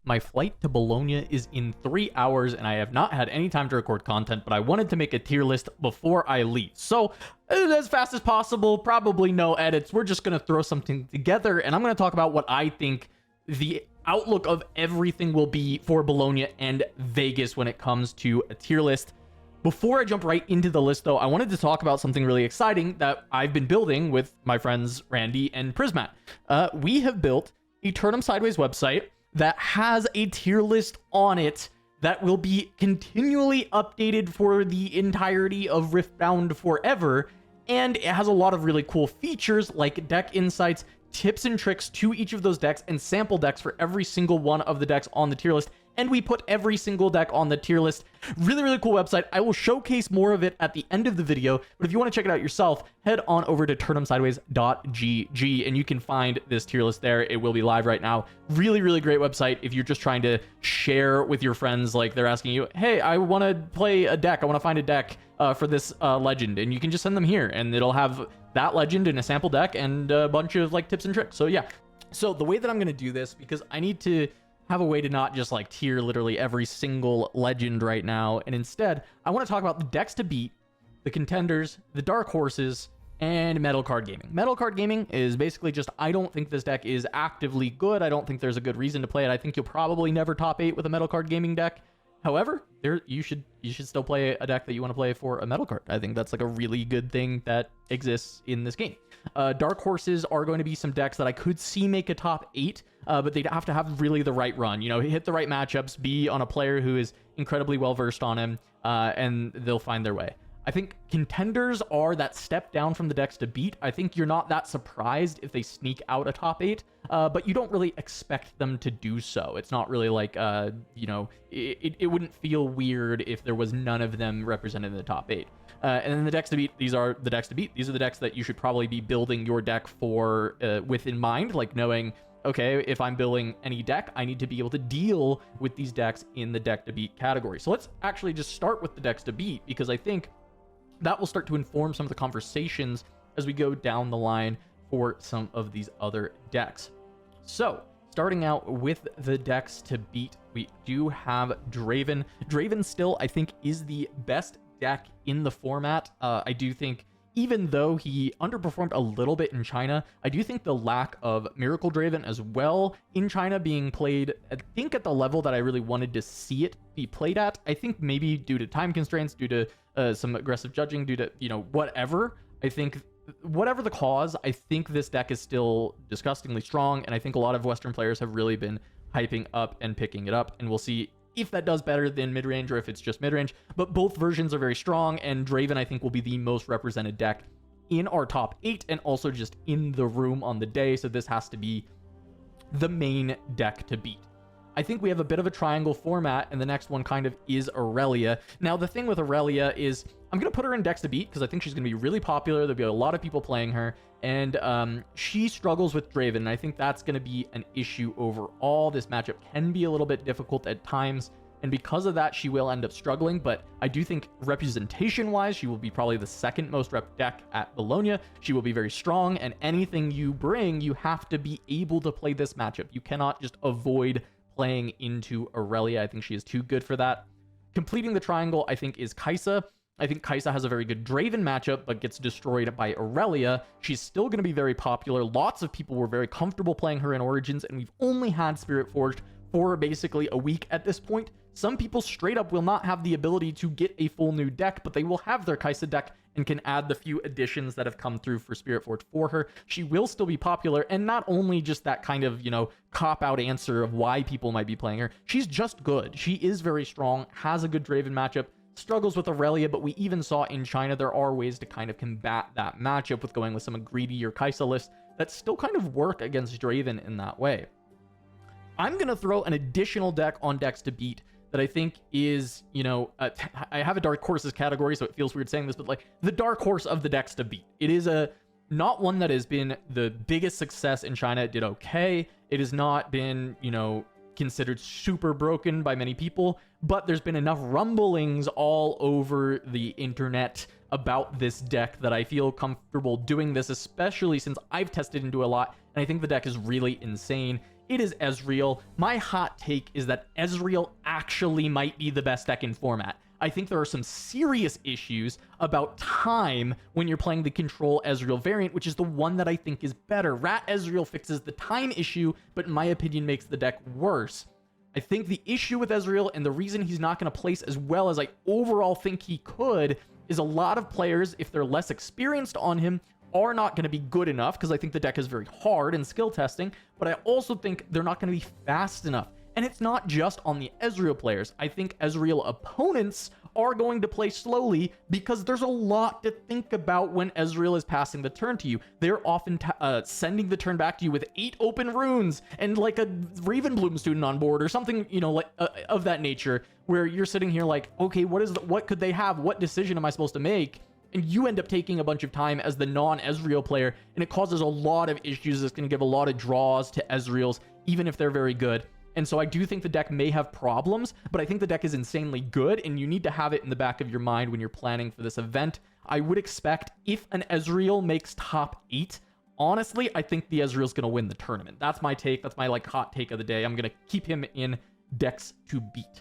My flight to Bologna is in 3 hours, and I have not had any time to record content, but I wanted to make a tier list before I leave. So, as fast as possible, probably no edits. We're just going to throw something together, and I'm going to talk about what I think the outlook of everything will be for Bologna and Vegas when it comes to a tier list. Before I jump right into the list, though, I wanted to talk about something really exciting that I've been building with my friends Randy and Prismat. We have built a Turnum Sideways website that has a tier list on it that will be continually updated for the entirety of Riftbound forever. And it has a lot of really cool features like deck insights, tips and tricks to each of those decks, and sample decks for every single one of the decks on the tier list. And we put every single deck on the tier list. Really, really cool website. I will showcase more of it at the end of the video, but if you want to check it out yourself, head on over to turnumsideways.gg and you can find this tier list there. It will be live right now. Really, really great website if you're just trying to share with your friends, like they're asking you, hey, I want to play a deck. I want to find a deck for this legend, and you can just send them here, and it'll have that legend in a sample deck and a bunch of like tips and tricks. So yeah. So the way that I'm going to do this, because I need to have a way to not just like tier literally every single legend right now, and instead I want to talk about the decks to beat, the contenders, the dark horses, and metal card gaming. Metal card gaming is basically just, I don't think this deck is actively good. I don't think there's a good reason to play it. I think you'll probably never top 8 with a metal card gaming deck. However, you should still play a deck that you want to play for a metal card. I think that's like a really good thing that exists in this game. Dark horses are going to be some decks that I could see make a top 8, but they'd have to have really the right run. You know, hit the right matchups, be on a player who is incredibly well versed on him, and they'll find their way. I think contenders are that step down from the decks to beat. I think you're not that surprised if they sneak out a top 8, but you don't really expect them to do so. It's not really like, you know, it wouldn't feel weird if there was none of them represented in the top 8. And then the decks to beat, these are the decks to beat. These are the decks that you should probably be building your deck for with in mind, like knowing, okay, if I'm building any deck, I need to be able to deal with these decks in the deck to beat category. So let's actually just start with the decks to beat, because I think that will start to inform some of the conversations as we go down the line for some of these other decks. So starting out with the decks to beat, we do have Draven. Draven still, I think, is the best deck in the format. I do think, even though he underperformed a little bit in China, I do think the lack of Miracle Draven as well in China being played, I think, at the level that I really wanted to see it be played at. I think maybe due to time constraints, due to some aggressive judging, due to, you know, whatever. I think, whatever the cause, I think this deck is still disgustingly strong, and I think a lot of Western players have really been hyping up and picking it up, and we'll see if that does better than mid-range or if it's just mid-range. But both versions are very strong, and Draven, I think, will be the most represented deck in our top 8 and also just in the room on the day. So this has to be the main deck to beat. I think we have a bit of a triangle format, and the next one kind of is Aurelia. Now, the thing with Aurelia is I'm going to put her in decks to beat because I think she's going to be really popular. There'll be a lot of people playing her, and she struggles with Draven, and I think that's going to be an issue overall. This matchup can be a little bit difficult at times, and because of that, she will end up struggling, but I do think representation-wise, she will be probably the second most rep deck at Bologna. She will be very strong, and anything you bring, you have to be able to play this matchup. You cannot just avoid playing into Aurelia. I think she is too good for that. Completing the triangle, I think, is Kaisa. I think Kaisa has a very good Draven matchup, but gets destroyed by Aurelia. She's still going to be very popular. Lots of people were very comfortable playing her in Origins, and we've only had Spiritforged for basically a week at this point. Some people straight up will not have the ability to get a full new deck, but they will have their Kaisa deck and can add the few additions that have come through for Spiritforged for her. She will still be popular, and not only just that kind of, you know, cop-out answer of why people might be playing her. She's just good. She is very strong, has a good Draven matchup, struggles with Aurelia, but we even saw in China there are ways to kind of combat that matchup with going with some greedy or Kaisa lists that still kind of work against Draven in that way. I'm going to throw an additional deck on decks to beat that I think is, you know, I have a dark horses category, so it feels weird saying this, but like the dark horse of the decks to beat. It is not one that has been the biggest success in China. It did okay. It has not been, you know, considered super broken by many people, but there's been enough rumblings all over the internet about this deck that I feel comfortable doing this, especially since I've tested into a lot, and I think the deck is really insane. it is Ezreal. My hot take is that Ezreal actually might be the best deck in format. I think there are some serious issues about time when you're playing the Control Ezreal variant, which is the one that I think is better. Rat Ezreal fixes the time issue, but in my opinion makes the deck worse. I think the issue with Ezreal, and the reason he's not going to place as well as I overall think he could, is a lot of players, if they're less experienced on him, are not going to be good enough, because I think the deck is very hard in skill testing, but I also think they're not going to be fast enough. And it's not just on the Ezreal players. I think Ezreal opponents are going to play slowly because there's a lot to think about when Ezreal is passing the turn to you. They're often sending the turn back to you with 8 open runes and like a Ravenbloom student on board or something, you know, like of that nature, where you're sitting here like, okay, what could they have? What decision am I supposed to make? And you end up taking a bunch of time as the non-Ezreal player, and it causes a lot of issues. It's going to give a lot of draws to Ezreals, even if they're very good. And so I do think the deck may have problems, but I think the deck is insanely good, and you need to have it in the back of your mind when you're planning for this event. I would expect if an Ezreal makes top 8, honestly, I think the Ezreal's going to win the tournament. That's my take. That's my like hot take of the day. I'm going to keep him in decks to beat.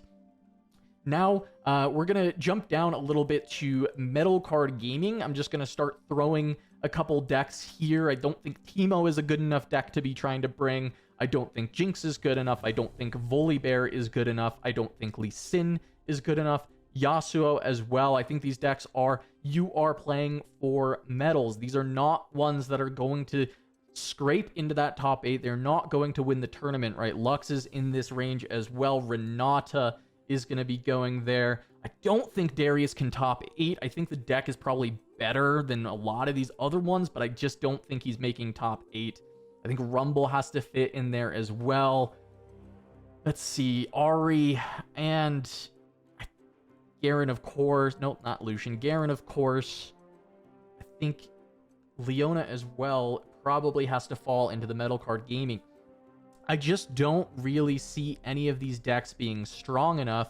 Now, we're going to jump down a little bit to Metal Card Gaming. I'm just going to start throwing a couple decks here. I don't think Teemo is a good enough deck to be trying to bring. I don't think Jinx is good enough. I don't think Volibear is good enough. I don't think Lee Sin is good enough. Yasuo as well. I think these decks you are playing for medals. These are not ones that are going to scrape into that top 8. They're not going to win the tournament, right? Lux is in this range as well. Renata is going to be going there. I don't think Darius can top 8. I think the deck is probably better than a lot of these other ones, but I just don't think he's making top 8. I think Rumble has to fit in there as well. Let's see. Ahri and Garen, of course. Nope, not Lucian. Garen, of course. I think Leona as well probably has to fall into the Metal Card Gaming. I just don't really see any of these decks being strong enough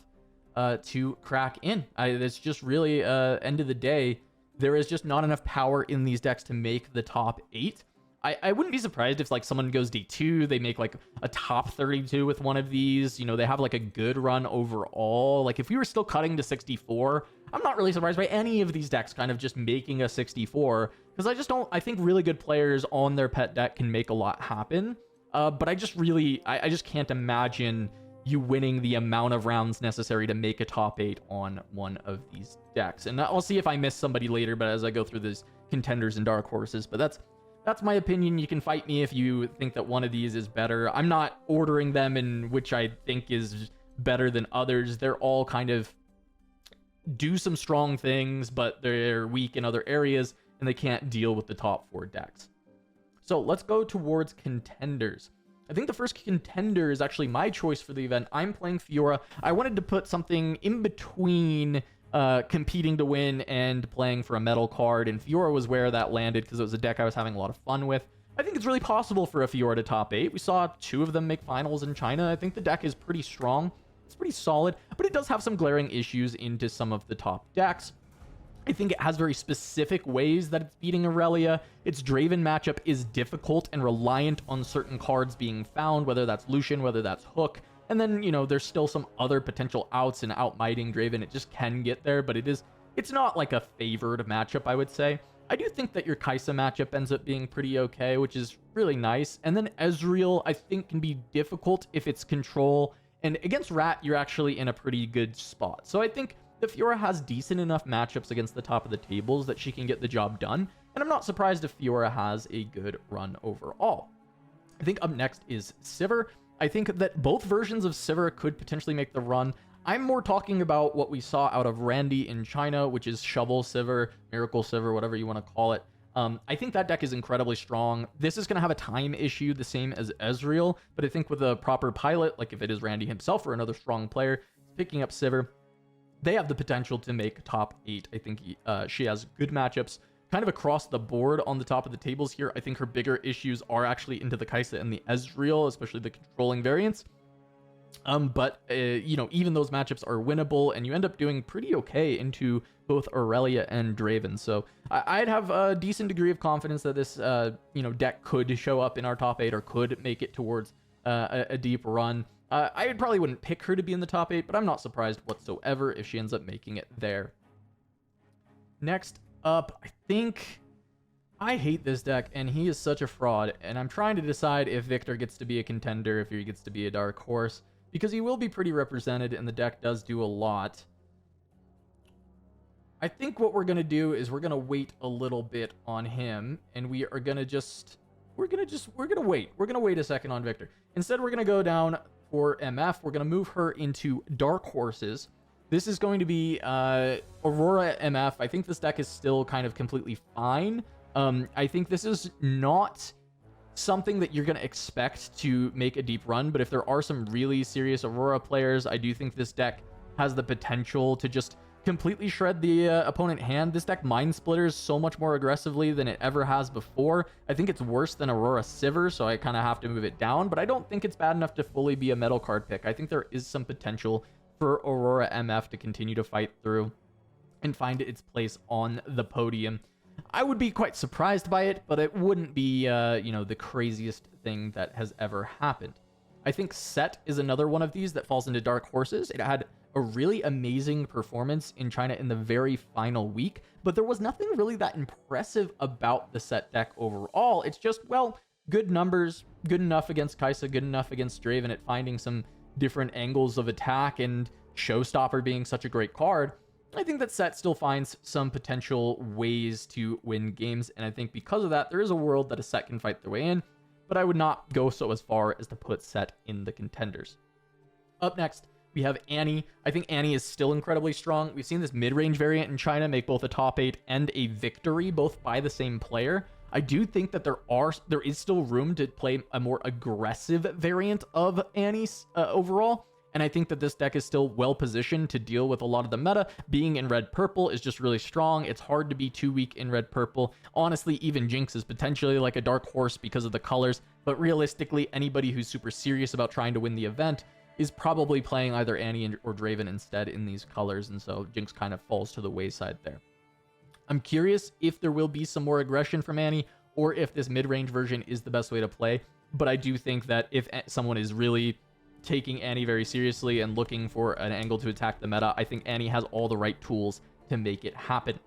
to crack in. It's just really, end of the day, there is just not enough power in these decks to make the top 8. I wouldn't be surprised if like someone goes D2, they make like a top 32 with one of these. You know, they have like a good run overall. Like if we were still cutting to 64, I'm not really surprised by any of these decks kind of just making a 64, because I think really good players on their pet deck can make a lot happen. But I just can't imagine you winning the amount of rounds necessary to make a top 8 on one of these decks. And I'll see if I miss somebody later, but as I go through these contenders and dark horses, but that's my opinion. You can fight me if you think that one of these is better. I'm not ordering them in which I think is better than others. They're all kind of do some strong things, but they're weak in other areas, and they can't deal with the top 4 decks. So let's go towards contenders. I think the first contender is actually my choice for the event. I'm playing Fiora. I wanted to put something in between competing to win and playing for a metal card, and Fiora was where that landed because it was a deck I was having a lot of fun with. I think it's really possible for a Fiora to top 8. We saw 2 of them make finals in China. I think the deck is pretty strong. It's pretty solid, but it does have some glaring issues into some of the top decks. I think it has very specific ways that it's beating Aurelia. Its Draven matchup is difficult and reliant on certain cards being found, whether that's Lucian, whether that's Hook. And then, you know, there's still some other potential outs and outmighting Draven. It just can get there, but it's not like a favored matchup, I would say. I do think that your Kai'Sa matchup ends up being pretty okay, which is really nice. And then Ezreal, I think, can be difficult if it's control. And against Rat, you're actually in a pretty good spot. So I think the Fiora has decent enough matchups against the top of the tables that she can get the job done. And I'm not surprised if Fiora has a good run overall. I think up next is Sivir. I think that both versions of Sivir could potentially make the run. I'm more talking about what we saw out of Randy in China, which is Shovel Sivir, Miracle Sivir, whatever you want to call it. I think that deck is incredibly strong. This is going to have a time issue, the same as Ezreal, but I think with a proper pilot, like if it is Randy himself or another strong player, picking up Sivir, they have the potential to make top 8. I think she has good matchups kind of across the board on the top of the tables here. I think her bigger issues are actually into the Kai'Sa and the Ezreal, especially the controlling variants. But you know, even those matchups are winnable, and you end up doing pretty okay into both Aurelia and Draven. So I'd have a decent degree of confidence that this you know, deck could show up in our top 8 or could make it towards a deep run. I probably wouldn't pick her to be in the top 8, but I'm not surprised whatsoever if she ends up making it there. Next up, I hate this deck, and he is such a fraud, and I'm trying to decide if Victor gets to be a contender, if he gets to be a dark horse, because he will be pretty represented, and the deck does do a lot. I think what we're going to do is we're going to wait a little bit on him, and we are going to just... We're going to wait. We're going to wait a second on Victor. Instead, we're going to go down for MF. We're going to move her into dark horses. This is going to be Aurora MF. I think this deck is still kind of completely fine. I think this is not something that you're going to expect to make a deep run, but if there are some really serious Aurora players, I do think this deck has the potential to just completely shred the opponent hand. This deck mind splitters so much more aggressively than it ever has before. I think it's worse than Aurora Sivir, so I kind of have to move it down, but I don't think it's bad enough to fully be a metal card pick. I think there is some potential for Aurora MF to continue to fight through and find its place on the podium. I would be quite surprised by it, but it wouldn't be, the craziest thing that has ever happened. I think Set is another one of these that falls into dark horses. It had a really amazing performance in China in the very final week, but there was nothing really that impressive about the Set deck overall. It's just, well, good numbers, good enough against Kai'Sa, good enough against Draven at finding some different angles of attack, and Showstopper being such a great card. I think that Set still finds some potential ways to win games, and I think because of that, there is a world that a Set can fight their way in, but I would not go so as far as to put Set in the contenders. Up next, we have Annie. I think Annie is still incredibly strong. We've seen this mid-range variant in China make both a top 8 and a victory, both by the same player. I do think that there is still room to play a more aggressive variant of Annie overall, and I think that this deck is still well positioned to deal with a lot of the meta. Being in red-purple is just really strong. It's hard to be too weak in red-purple. Honestly, even Jinx is potentially like a dark horse because of the colors, but realistically, anybody who's super serious about trying to win the event is probably playing either Annie or Draven instead in these colors, and so Jinx kind of falls to the wayside there. I'm curious if there will be some more aggression from Annie, or if this mid-range version is the best way to play, but I do think that if someone is really taking Annie very seriously and looking for an angle to attack the meta, I think Annie has all the right tools to make it happen.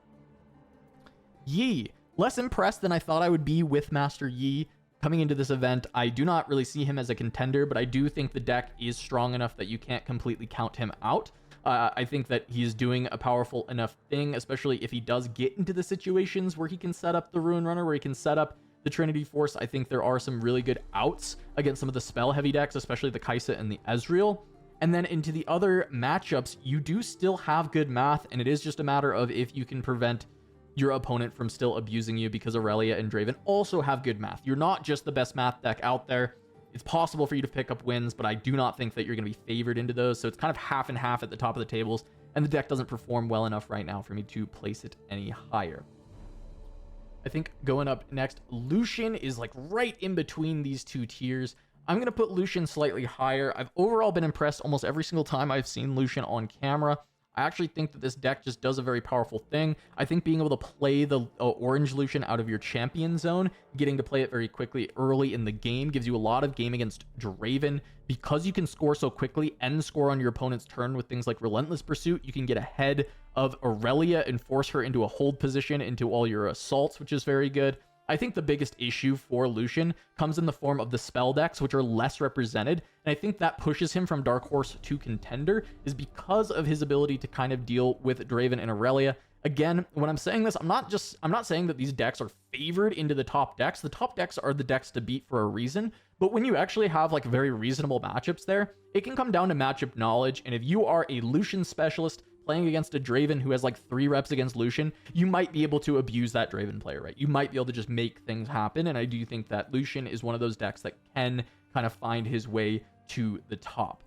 Yi. Less impressed than I thought I would be with Master Yi. Coming into this event, I do not really see him as a contender, but I do think the deck is strong enough that you can't completely count him out. I think that he's doing a powerful enough thing, especially if he does get into the situations where he can set up the Ruin Runner, where he can set up the Trinity Force. I think there are some really good outs against some of the spell-heavy decks, especially the Kai'Sa and the Ezreal. And then into the other matchups, you do still have good math, and it is just a matter of if you can prevent your opponent from still abusing you, because Aurelia and Draven also have good math. You're not just the best math deck out there. It's possible for you to pick up wins, but I do not think that you're going to be favored into those. So it's kind of half and half at the top of the tables, and the deck doesn't perform well enough right now for me to place it any higher. I think going up next, Lucian is like right in between these two tiers. I'm going to put Lucian slightly higher. I've overall been impressed almost every single time I've seen Lucian on camera. I actually think that this deck just does a very powerful thing. I think being able to play the orange Lucian out of your champion zone, getting to play it very quickly early in the game, gives you a lot of game against Draven. Because you can score so quickly and score on your opponent's turn with things like Relentless Pursuit, you can get ahead of Aurelia and force her into a hold position into all your assaults, which is very good. I think the biggest issue for Lucian comes in the form of the spell decks, which are less represented, and I think that pushes him from Dark Horse to Contender, is because of his ability to kind of deal with Draven and Aurelia. Again, when I'm saying this, I'm not saying that these decks are favored into the top decks. The top decks are the decks to beat for a reason, but when you actually have like very reasonable matchups there, it can come down to matchup knowledge, and if you are a Lucian specialist playing against a Draven who has like 3 reps against Lucian, you might be able to abuse that Draven player, right? You might be able to just make things happen, and I do think that Lucian is one of those decks that can kind of find his way to the top.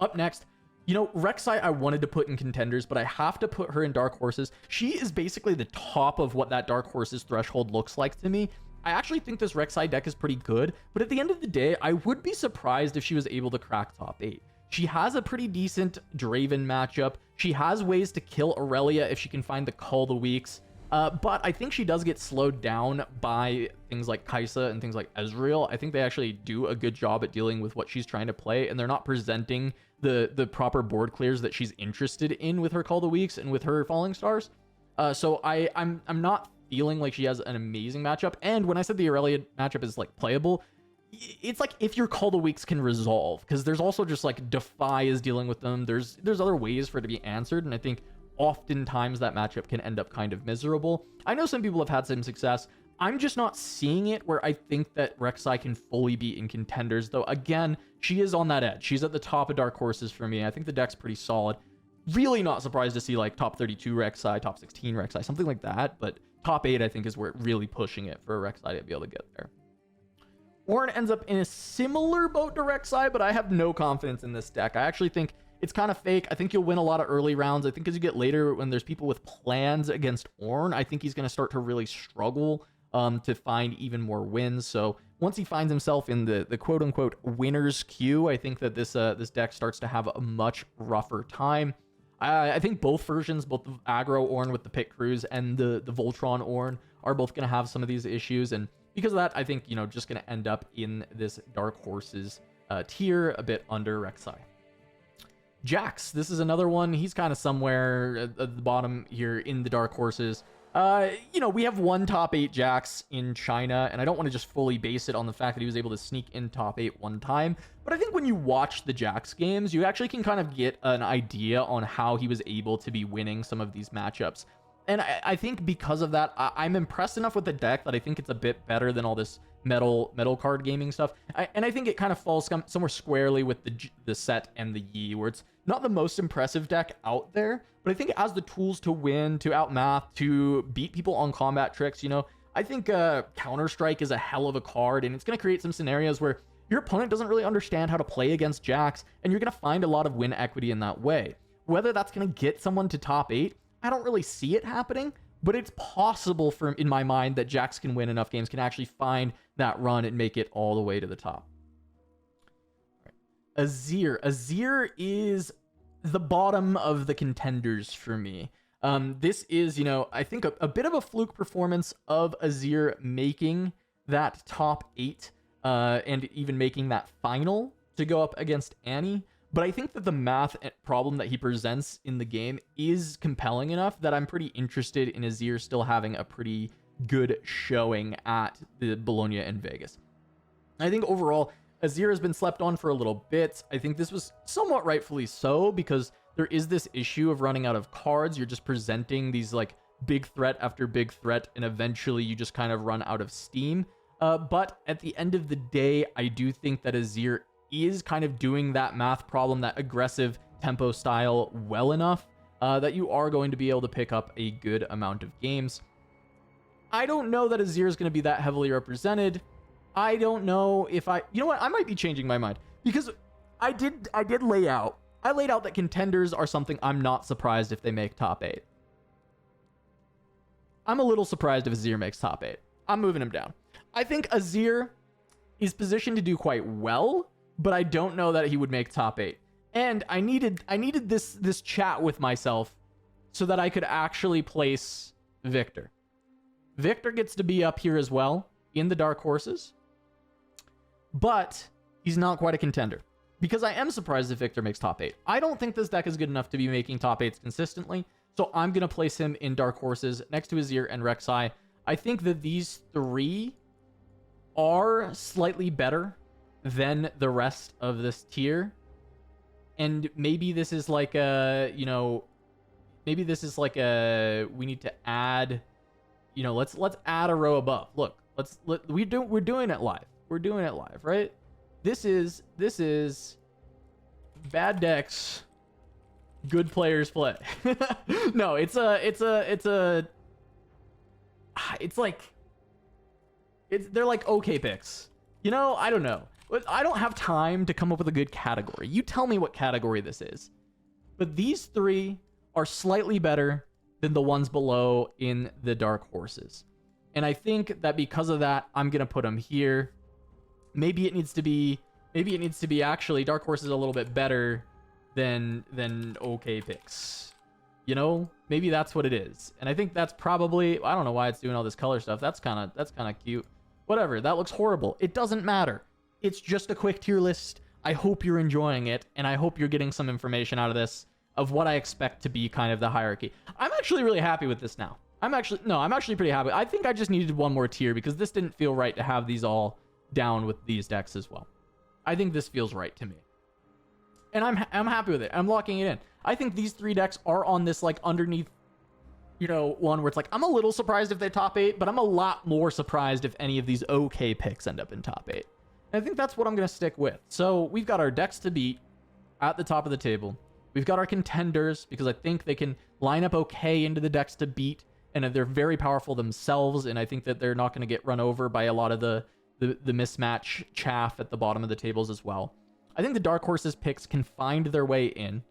Up next, Rek'Sai I wanted to put in Contenders, but I have to put her in Dark Horses. She is basically the top of what that Dark Horses threshold looks like to me. I actually think this Rek'Sai deck is pretty good, but at the end of the day, I would be surprised if she was able to crack top 8. She has a pretty decent Draven matchup. She has ways to kill Aurelia if she can find the Call the Weeks. But I think she does get slowed down by things like Kaisa and things like Ezreal. I think they actually do a good job at dealing with what she's trying to play, and they're not presenting the proper board clears that she's interested in with her Call of the Weeks and with her Falling Stars. So I'm not feeling like she has an amazing matchup. And when I said the Aurelia matchup is like playable, it's like if your Call of the Weeks can resolve, because there's also just like Defy is dealing with them. There's other ways for it to be answered, and I think oftentimes that matchup can end up kind of miserable. I know some people have had some success. I'm just not seeing it where I think that Rek'Sai can fully be in Contenders, though. Again, she is on that edge. She's at the top of Dark Horses for me. I think the deck's pretty solid. Really not surprised to see like top 32 Rek'Sai, top 16 Rek'Sai, something like that. But top 8, I think, is where it really pushing it for a Rek'Sai to be able to get there. Ornn ends up in a similar boat to Rek'Sai, but I have no confidence in this deck. I actually think it's kind of fake. I think you'll win a lot of early rounds. I think as you get later, when there's people with plans against Ornn, I think he's going to start to really struggle to find even more wins. So once he finds himself in the quote-unquote winner's queue, I think that this deck starts to have a much rougher time. I think both versions, both the aggro Ornn with the Pit Crews and the Voltron Ornn, are both going to have some of these issues. And because of that, I think, just going to end up in this Dark Horses tier, a bit under Rek'Sai. Jax, this is another one. He's kind of somewhere at the bottom here in the Dark Horses. We have one top 8 Jax in China, and I don't want to just fully base it on the fact that he was able to sneak in top 8 one time. But I think when you watch the Jax games, you actually can kind of get an idea on how he was able to be winning some of these matchups. And I think because of that, I'm impressed enough with the deck that I think it's a bit better than all this metal card gaming stuff. And I think it kind of falls somewhere squarely with the set and the Yi, where it's not the most impressive deck out there, but I think it has the tools to win, to outmath, to beat people on combat tricks. I think Counter-Strike is a hell of a card, and it's going to create some scenarios where your opponent doesn't really understand how to play against Jax, and you're going to find a lot of win equity in that way. Whether that's going to get someone to top 8, I don't really see it happening, but it's possible in my mind that Jax can win enough games, can actually find that run and make it all the way to the top. Azir. Azir is the bottom of the contenders for me. This is, I think a bit of a fluke performance of Azir making that top 8 and even making that final to go up against Annie. But I think that the math problem that he presents in the game is compelling enough that I'm pretty interested in Azir still having a pretty good showing at the Bologna and Vegas. I think overall, Azir has been slept on for a little bit. I think this was somewhat rightfully so, because there is this issue of running out of cards. You're just presenting these like big threat after big threat, and eventually you just kind of run out of steam. But at the end of the day, I do think that Azir is kind of doing that math problem, that aggressive tempo style well enough that you are going to be able to pick up a good amount of games. I don't know that Azir is going to be that heavily represented. I don't know if I might be changing my mind, because I laid out that contenders are something I'm not surprised if they make top 8. I'm a little surprised if Azir makes top 8. I'm moving him down. I think Azir is positioned to do quite well, but I don't know that he would make top 8. And I needed this chat with myself so that I could actually place Victor. Victor gets to be up here as well in the Dark Horses, but he's not quite a contender, because I am surprised if Victor makes top 8. I don't think this deck is good enough to be making top 8s consistently, so I'm going to place him in Dark Horses next to Azir and Rek'Sai. I think that these 3 are slightly better than the rest of this tier, and maybe this is like a, we need to add, let's add a row above. Look, we're doing it live. We're doing it live, right? This is bad decks, good players play. No, they're like okay picks. I don't know. I don't have time to come up with a good category. You tell me what category this is. But these 3 are slightly better than the ones below in the Dark Horses. And I think that because of that, I'm going to put them here. Maybe it needs to be actually Dark Horses a little bit better than okay picks. You know, maybe that's what it is. And I think that's probably, I don't know why it's doing all this color stuff. That's kind of cute. Whatever, that looks horrible. It doesn't matter. It's just a quick tier list. I hope you're enjoying it, and I hope you're getting some information out of this of what I expect to be kind of the hierarchy. I'm actually really happy with this now. I'm actually pretty happy. I think I just needed one more tier because this didn't feel right to have these all down with these decks as well. I think this feels right to me. And I'm happy with it. I'm locking it in. I think these 3 decks are on this like underneath, you know, one where it's like, I'm a little surprised if they top 8, but I'm a lot more surprised if any of these okay picks end up in top 8. And I think that's what I'm going to stick with. So we've got our decks to beat at the top of the table. We've got our contenders because I think they can line up okay into the decks to beat, and they're very powerful themselves, and I think that they're not going to get run over by a lot of the mismatch chaff at the bottom of the tables as well. I think the Dark Horses picks can find their way in.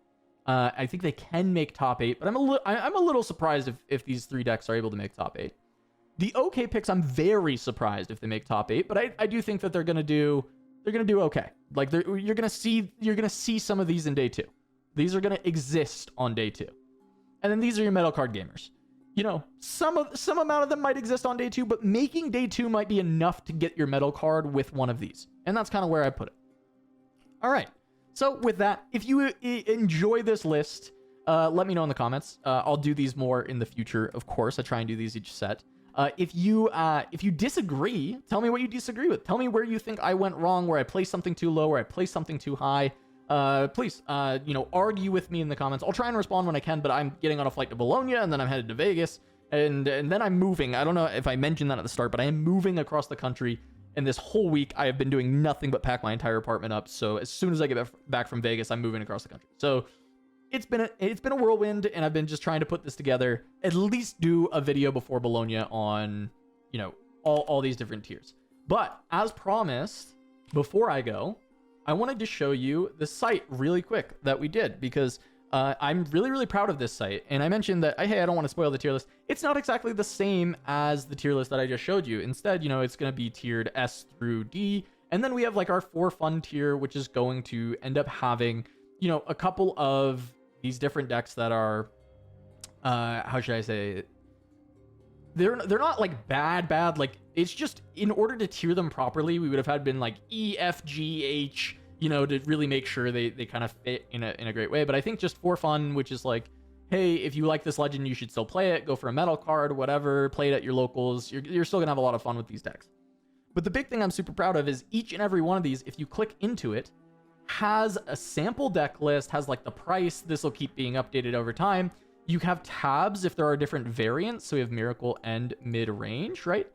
I think they can make top 8, but I'm a little surprised if these 3 decks are able to make top 8. The okay picks, I'm very surprised if they make top 8, but I do think that they're gonna do okay. Like you're gonna see some of these in day 2. These are gonna exist on day 2, and then these are your metal card gamers. You know, some amount of them might exist on day 2, but making day 2 might be enough to get your metal card with one of these, and that's kind of where I put it. All right. So with that, if you enjoy this list, let me know in the comments. I'll do these more in the future, of course. I try and do these each set. If you disagree, tell me what you disagree with. Tell me where you think I went wrong, where I placed something too low, where I placed something too high. Please, you know, argue with me in the comments. I'll try and respond when I can, but I'm getting on a flight to Bologna, and then I'm headed to Vegas, and then I'm moving. I don't know if I mentioned that at the start, but I am moving across the country. And this whole week, I have been doing nothing but pack my entire apartment up. So as soon as I get back from Vegas, I'm moving across the country. So it's been a whirlwind, and I've been just trying to put this together. At least do a video before Bologna on, you know, all these different tiers. But as promised, before I go, I wanted to show you the site really quick that we did, because I'm really proud of this site. And I mentioned that, hey, I don't want to spoil the tier list. It's not exactly the same as the tier list that I just showed you. Instead, you know, it's going to be tiered S through D. And then we have like our for fun tier, which is going to end up having, you know, a couple of these different decks that are, how should I say it? They're not like bad. Like, it's just in order to tier them properly, we would have had been like E, F, G, H, you know, to really make sure they kind of fit in a great way. But I think just for fun, which is like, hey, if you like this legend, you should still play it. Go for a metal card, whatever. Play it at your locals. You're still gonna have a lot of fun with these decks. But the big thing I'm super proud of is each and every one of these, if you click into it, has a sample deck list, has like the price. This will keep being updated over time. You have tabs if there are different variants. So we have Miracle and mid-range, right?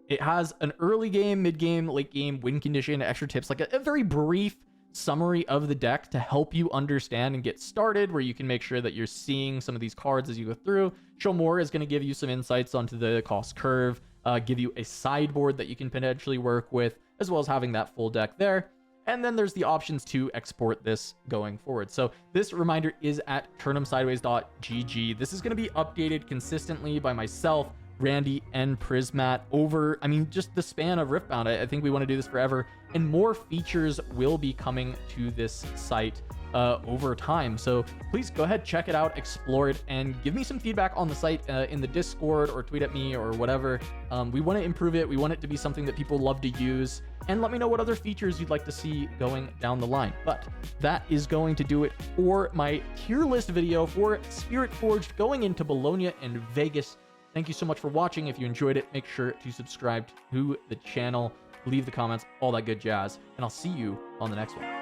It has an early game, mid-game, late game, win condition, extra tips, like a very brief summary of the deck to help you understand and get started, where you can make sure that you're seeing some of these cards as you go through. Show More is going to give you some insights onto the cost curve, give you a sideboard that you can potentially work with, as well as having that full deck there. And then there's the options to export this going forward. So this reminder is at turnumsideways.gg. This is going to be updated consistently by myself, Randy, and Prismat over, I mean, just the span of Riftbound. I think we want to do this forever, and more features will be coming to this site over time. So please go ahead, check it out, explore it, and give me some feedback on the site in the Discord, or tweet at me or whatever. We want to improve it. We want it to be something that people love to use, and let me know what other features you'd like to see going down the line. But that is going to do it for my tier list video for Spiritforged going into Bologna and Vegas. Thank you so much for watching. If you enjoyed it, make sure to subscribe to the channel, leave the comments, all that good jazz, and I'll see you on the next one.